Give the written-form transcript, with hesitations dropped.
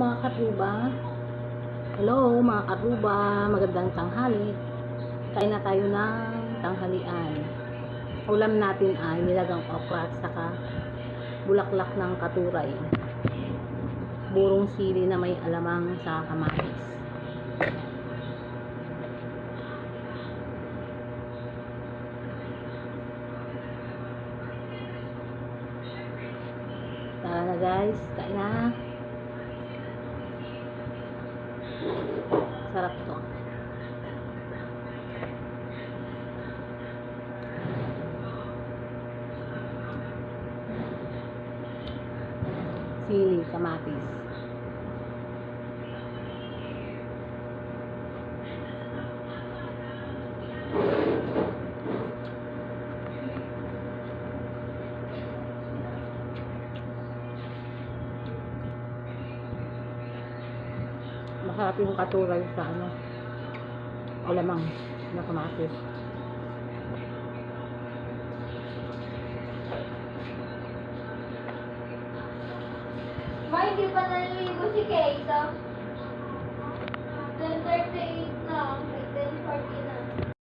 mga katruba. Hello mga katruba, magandang tanghali. Kain na tayo ng tanghalian. Ulam natin ay nilagang okra at saka bulaklak ng katuray. Burong sili na may alamang sa kamatis. Tara na guys, kain na. Sarap to. Sili, kamatis. Masarap yung katuray sa alamang na kamatis. Ma, hindi pa naliligo si